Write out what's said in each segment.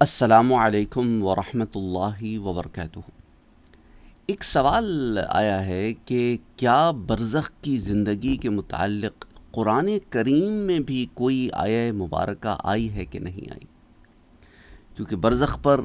السلام علیکم ورحمۃ اللہ وبرکاتہ۔ ایک سوال آیا ہے کہ کیا برزخ کی زندگی کے متعلق قرآن کریم میں بھی کوئی آیہ مبارکہ آئی ہے کہ نہیں آئی؟ کیونکہ برزخ پر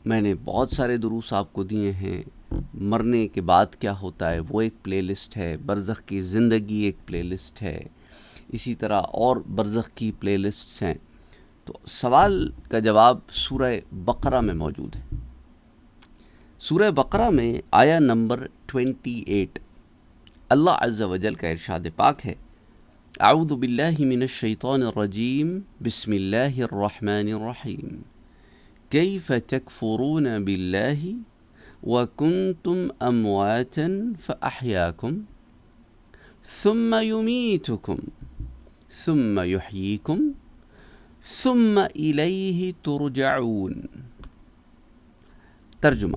میں نے بہت سارے دروس آپ کو دیے ہیں۔ مرنے کے بعد کیا ہوتا ہے وہ ایک پلے لسٹ ہے، برزخ کی زندگی ایک پلے لسٹ ہے، اسی طرح اور برزخ کی پلے لسٹس ہیں۔ تو سوال کا جواب سورہ بقرہ میں موجود ہے۔ سورہ بقرہ میں آیہ نمبر 28 اللہ عز و جل کا ارشاد پاک ہے، اعوذ باللہ من الشیطان الرجیم، بسم اللہ الرحمن الرحیم، کیف تکفرون باللہ وکنتم امواتا فاحیاکم ثم یمیتکم ثم یحییکم ثم الیہ ترجعون۔ ترجمہ: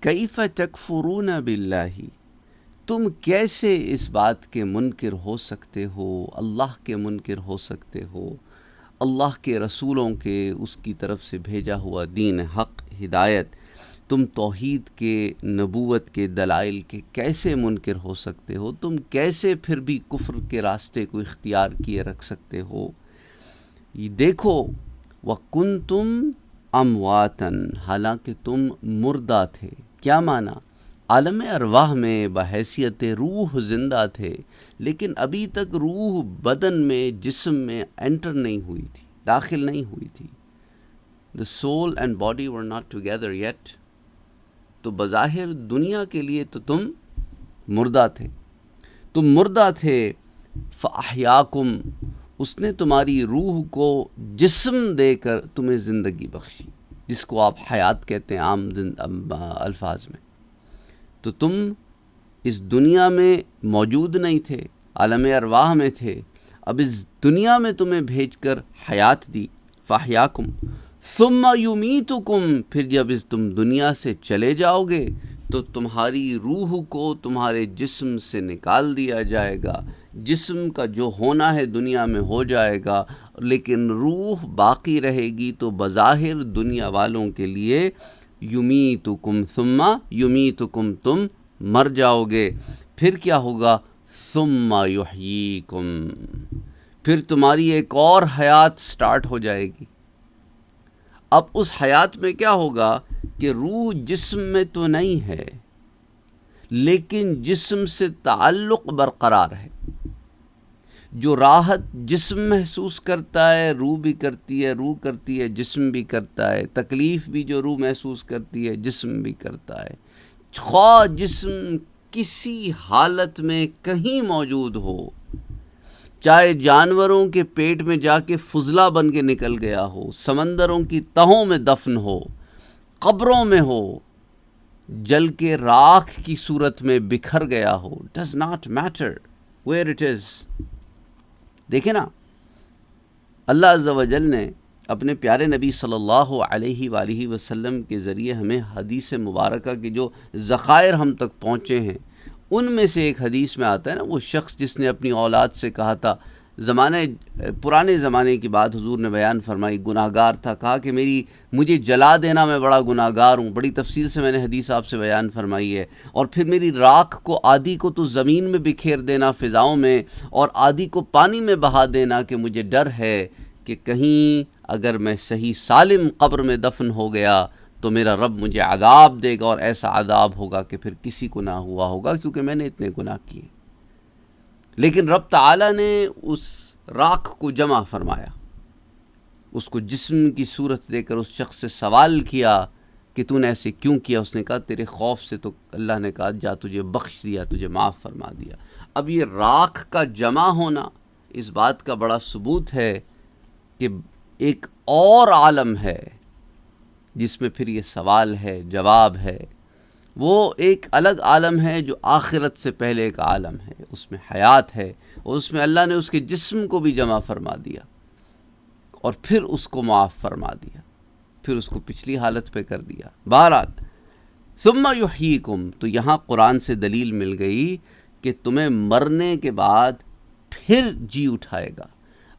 کیف تکفرون باللہ، تم کیسے اس بات کے منکر ہو سکتے ہو، اللہ کے منکر ہو سکتے ہو، اللہ کے رسولوں کے، اس کی طرف سے بھیجا ہوا دین حق ہدایت، تم توحید کے، نبوت کے دلائل کے کیسے منکر ہو سکتے ہو؟ تم کیسے پھر بھی کفر کے راستے کو اختیار کیے رکھ سکتے ہو؟ یہ دیکھو، وَكُنْتُمْ أَمْوَاتًا، حالانکہ تم مردہ تھے۔ کیا معنی؟ عالم ارواح میں بحیثیت روح زندہ تھے، لیکن ابھی تک روح بدن میں، جسم میں انٹر نہیں ہوئی تھی، داخل نہیں ہوئی تھی۔ The soul and body were not together yet۔ تو بظاہر دنیا کے لیے تو تم مردہ تھے، تم مردہ تھے۔ فَأَحْيَاكُمْ، اس نے تمہاری روح کو جسم دے کر تمہیں زندگی بخشی، جس کو آپ حیات کہتے ہیں عام الفاظ میں۔ تو تم اس دنیا میں موجود نہیں تھے، عالم ارواح میں تھے، اب اس دنیا میں تمہیں بھیج کر حیات دی۔ فاحیاکم ثم یمیتکم، پھر جب تم دنیا سے چلے جاؤ گے تو تمہاری روح کو تمہارے جسم سے نکال دیا جائے گا۔ جسم کا جو ہونا ہے دنیا میں ہو جائے گا، لیکن روح باقی رہے گی۔ تو بظاہر دنیا والوں کے لیے یمیتکم ثم یمیتکم، تم مر جاؤ گے، پھر کیا ہوگا؟ ثم یحییکم، پھر تمہاری ایک اور حیات سٹارٹ ہو جائے گی۔ اب اس حیات میں کیا ہوگا کہ روح جسم میں تو نہیں ہے، لیکن جسم سے تعلق برقرار ہے۔ جو راحت جسم محسوس کرتا ہے روح بھی کرتی ہے، روح کرتی ہے جسم بھی کرتا ہے، تکلیف بھی جو روح محسوس کرتی ہے جسم بھی کرتا ہے۔ خواہ جسم کسی حالت میں کہیں موجود ہو، چاہے جانوروں کے پیٹ میں جا کے فضلہ بن کے نکل گیا ہو، سمندروں کی تہوں میں دفن ہو، قبروں میں ہو، جل کے راکھ کی صورت میں بکھر گیا ہو، does not matter where it is۔ دیکھیں نا، اللہ عز و جل نے اپنے پیارے نبی صلی اللہ علیہ وآلہ وسلم کے ذریعے ہمیں حدیث مبارکہ کے جو ذخائر ہم تک پہنچے ہیں، ان میں سے ایک حدیث میں آتا ہے نا، وہ شخص جس نے اپنی اولاد سے کہا تھا، پرانے زمانے کی بات حضور نے بیان فرمائی، گناہگار تھا، کہا کہ مجھے جلا دینا، میں بڑا گناہگار ہوں، بڑی تفصیل سے میں نے حدیث آپ سے بیان فرمائی ہے، اور پھر میری راکھ کو آدھی کو تو زمین میں بکھیر دینا فضاؤں میں، اور آدھی کو پانی میں بہا دینا، کہ مجھے ڈر ہے کہ کہیں اگر میں صحیح سالم قبر میں دفن ہو گیا تو میرا رب مجھے عذاب دے گا، اور ایسا عذاب ہوگا کہ پھر کسی کو نہ ہوا ہوگا، کیونکہ میں نے اتنے گناہ کیے۔ لیکن رب تعالیٰ نے اس راکھ کو جمع فرمایا، اس کو جسم کی صورت دے کر اس شخص سے سوال کیا کہ تو نے ایسے کیوں کیا؟ اس نے کہا تیرے خوف سے تو اللہ نے کہا جا تجھے بخش دیا، تجھے معاف فرما دیا۔ اب یہ راکھ کا جمع ہونا اس بات کا بڑا ثبوت ہے کہ ایک اور عالم ہے جس میں پھر یہ سوال ہے، جواب ہے۔ وہ ایک الگ عالم ہے جو آخرت سے پہلے ایک عالم ہے، اس میں حیات ہے، اور اس میں اللہ نے اس کے جسم کو بھی جمع فرما دیا، اور پھر اس کو معاف فرما دیا، پھر اس کو پچھلی حالت پہ کر دیا۔ بہرحال ثم یحییکم، تو یہاں قرآن سے دلیل مل گئی کہ تمہیں مرنے کے بعد پھر جی اٹھائے گا۔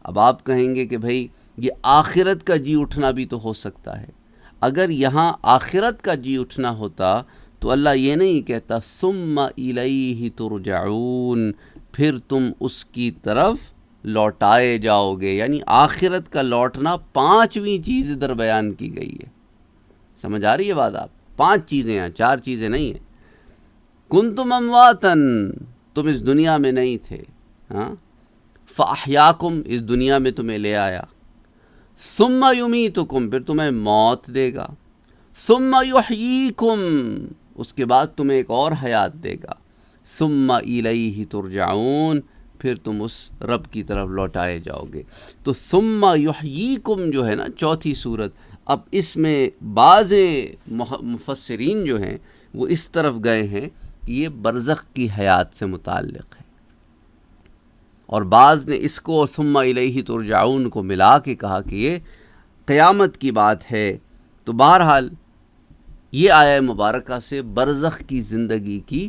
اب آپ کہیں گے کہ بھئی یہ آخرت کا جی اٹھنا بھی تو ہو سکتا ہے۔ اگر یہاں آخرت کا جی اٹھنا ہوتا تو اللہ یہ نہیں کہتا ثم الیہ ترجعون، پھر تم اس کی طرف لوٹائے جاؤ گے، یعنی آخرت کا لوٹنا پانچویں چیز ادھر بیان کی گئی ہے۔ سمجھ آ رہی ہے بات؟ آپ 5 چیزیں ہیں، 4 چیزیں نہیں ہیں۔ کنتم امواتن، تم اس دنیا میں نہیں تھے، ہاں، فاحیاکم، اس دنیا میں تمہیں لے آیا، ثم یمیتکم، پھر تمہیں موت دے گا، ثم یحییکم، اس کے بعد تمہیں ایک اور حیات دے گا، ثم الیہ ترجعون، پھر تم اس رب کی طرف لوٹائے جاؤ گے۔ تو ثم یحییکم جو ہے نا چوتھی صورت، اب اس میں بعض مفسرین جو ہیں وہ اس طرف گئے ہیں کہ یہ برزخ کی حیات سے متعلق ہے، اور بعض نے اس کو ثم الیہ ترجعون کو ملا کے کہا کہ یہ قیامت کی بات ہے۔ تو بہرحال یہ آیہ مبارکہ سے برزخ کی زندگی کی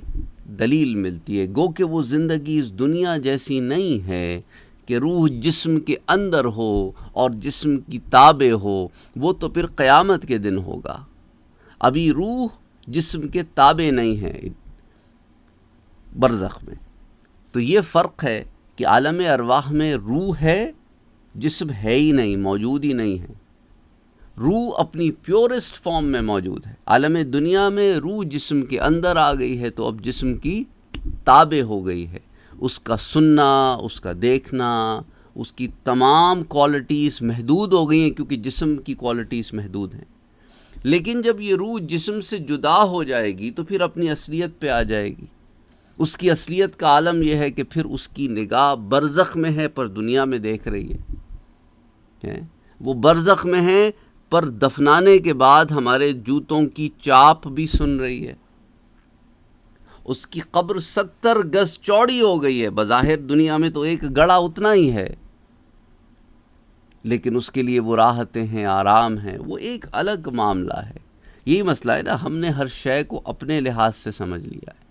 دلیل ملتی ہے، گو کہ وہ زندگی اس دنیا جیسی نہیں ہے کہ روح جسم کے اندر ہو اور جسم کی تابع ہو، وہ تو پھر قیامت کے دن ہوگا۔ ابھی روح جسم کے تابع نہیں ہے برزخ میں۔ تو یہ فرق ہے کہ عالم ارواح میں روح ہے، جسم ہے ہی نہیں، موجود ہی نہیں ہے۔ روح اپنی پیورسٹ فارم میں موجود ہے۔ عالم دنیا میں روح جسم کے اندر آ گئی ہے تو اب جسم کی تابع ہو گئی ہے، اس کا سننا، اس کا دیکھنا، اس کی تمام کوالٹیز محدود ہو گئی ہیں، کیونکہ جسم کی کوالٹیز محدود ہیں۔ لیکن جب یہ روح جسم سے جدا ہو جائے گی تو پھر اپنی اصلیت پہ آ جائے گی۔ اس کی اصلیت کا عالم یہ ہے کہ پھر اس کی نگاہ برزخ میں ہے پر دنیا میں دیکھ رہی ہے۔ وہ برزخ میں ہے پر دفنانے کے بعد ہمارے جوتوں کی چاپ بھی سن رہی ہے۔ اس کی قبر 70 گز چوڑی ہو گئی ہے، بظاہر دنیا میں تو ایک گڑھا اتنا ہی ہے، لیکن اس کے لیے وہ راحتیں ہیں، آرام ہیں، وہ ایک الگ معاملہ ہے۔ یہی مسئلہ ہے نا، ہم نے ہر شے کو اپنے لحاظ سے سمجھ لیا ہے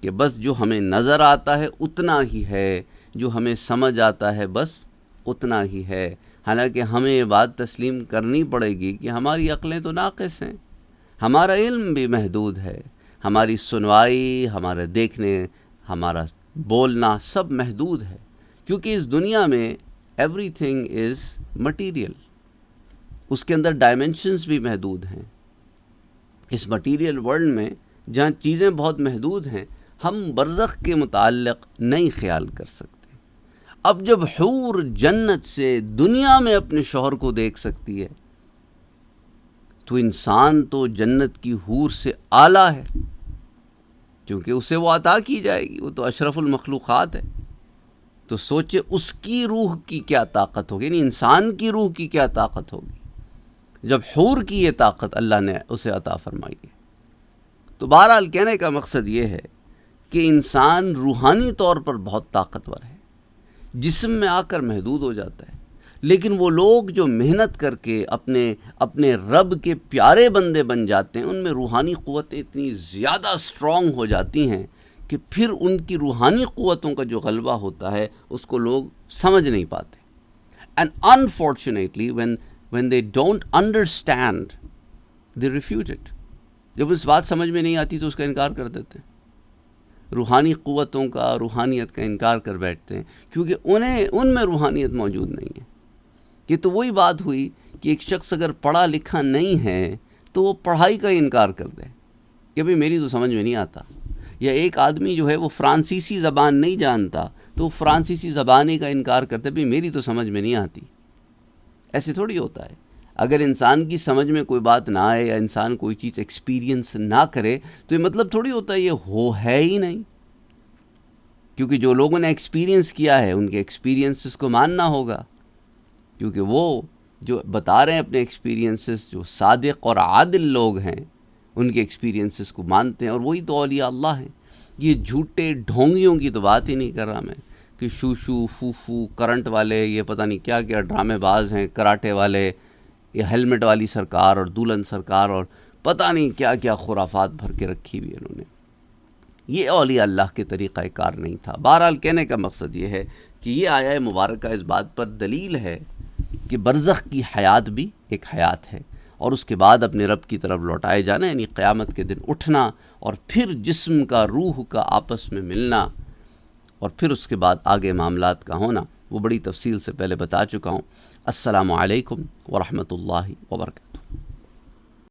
کہ بس جو ہمیں نظر آتا ہے اتنا ہی ہے، جو ہمیں سمجھ آتا ہے بس اتنا ہی ہے۔ حالانکہ ہمیں یہ بات تسلیم کرنی پڑے گی کہ ہماری عقلیں تو ناقص ہیں، ہمارا علم بھی محدود ہے، ہماری سنوائی، ہمارے دیکھنے، ہمارا بولنا سب محدود ہے، کیونکہ اس دنیا میں ایوری تھنگ از مٹیریل، اس کے اندر ڈائمنشنز بھی محدود ہیں۔ اس مٹیریل ورلڈ میں جہاں چیزیں بہت محدود ہیں، ہم برزخ کے متعلق نہیں خیال کر سکتے۔ اب جب حور جنت سے دنیا میں اپنے شوہر کو دیکھ سکتی ہے تو انسان تو جنت کی حور سے اعلیٰ ہے، کیونکہ اسے وہ عطا کی جائے گی، وہ تو اشرف المخلوقات ہے۔ تو سوچے اس کی روح کی کیا طاقت ہوگی، یعنی انسان کی روح کی کیا طاقت ہوگی جب حور کی یہ طاقت اللہ نے اسے عطا فرمائی ہے۔ تو بہرحال کہنے کا مقصد یہ ہے کہ انسان روحانی طور پر بہت طاقتور ہے، جسم میں آ کر محدود ہو جاتا ہے، لیکن وہ لوگ جو محنت کر کے اپنے رب کے پیارے بندے بن جاتے ہیں، ان میں روحانی قوتیں اتنی زیادہ اسٹرانگ ہو جاتی ہیں کہ پھر ان کی روحانی قوتوں کا جو غلبہ ہوتا ہے اس کو لوگ سمجھ نہیں پاتے۔ And unfortunately when they don't understand they refute it۔ جب اس بات سمجھ میں نہیں آتی تو اس کا انکار کر دیتے ہیں، روحانی قوتوں کا، روحانیت کا انکار کر بیٹھتے ہیں، کیونکہ ان میں روحانیت موجود نہیں ہے۔ یہ تو وہی بات ہوئی کہ ایک شخص اگر پڑھا لکھا نہیں ہے تو وہ پڑھائی کا انکار کر دے کہ بھئی میری تو سمجھ میں نہیں آتا، یا ایک آدمی جو ہے وہ فرانسیسی زبان نہیں جانتا تو وہ فرانسیسی زبان کا انکار کرتا ہے، بھئی میری تو سمجھ میں نہیں آتی۔ ایسے تھوڑی ہوتا ہے۔ اگر انسان کی سمجھ میں کوئی بات نہ آئے یا انسان کوئی چیز ایکسپیرینس نہ کرے تو یہ مطلب تھوڑی ہوتا ہے یہ ہے ہی نہیں، کیونکہ جو لوگوں نے ایکسپیرینس کیا ہے ان کے ایکسپیرینسز کو ماننا ہوگا، کیونکہ وہ جو بتا رہے ہیں اپنے ایکسپیرینسز، جو صادق اور عادل لوگ ہیں ان کے ایکسپیرینسز کو مانتے ہیں، اور وہی تو اولیاء اللہ ہیں۔ یہ جھوٹے ڈھونگیوں کی تو بات ہی نہیں کر رہا میں کہ شو فو کرنٹ والے، یہ پتہ نہیں کیا کیا ڈرامے باز ہیں، کراٹے والے، یہ ہیلمٹ والی سرکار اور دلہن سرکار اور پتہ نہیں کیا کیا خرافات بھر کے رکھی ہوئی انہوں نے۔ یہ اولیاء اللہ کے طریقہ کار نہیں تھا۔ بہرحال کہنے کا مقصد یہ ہے کہ یہ آیہ مبارکہ اس بات پر دلیل ہے کہ برزخ کی حیات بھی ایک حیات ہے، اور اس کے بعد اپنے رب کی طرف لوٹائے جانا، یعنی قیامت کے دن اٹھنا، اور پھر جسم کا روح کا آپس میں ملنا، اور پھر اس کے بعد آگے معاملات کا ہونا، وہ بڑی تفصیل سے پہلے بتا چکا ہوں۔ السلام علیکم ورحمۃ اللہ وبرکاتہ۔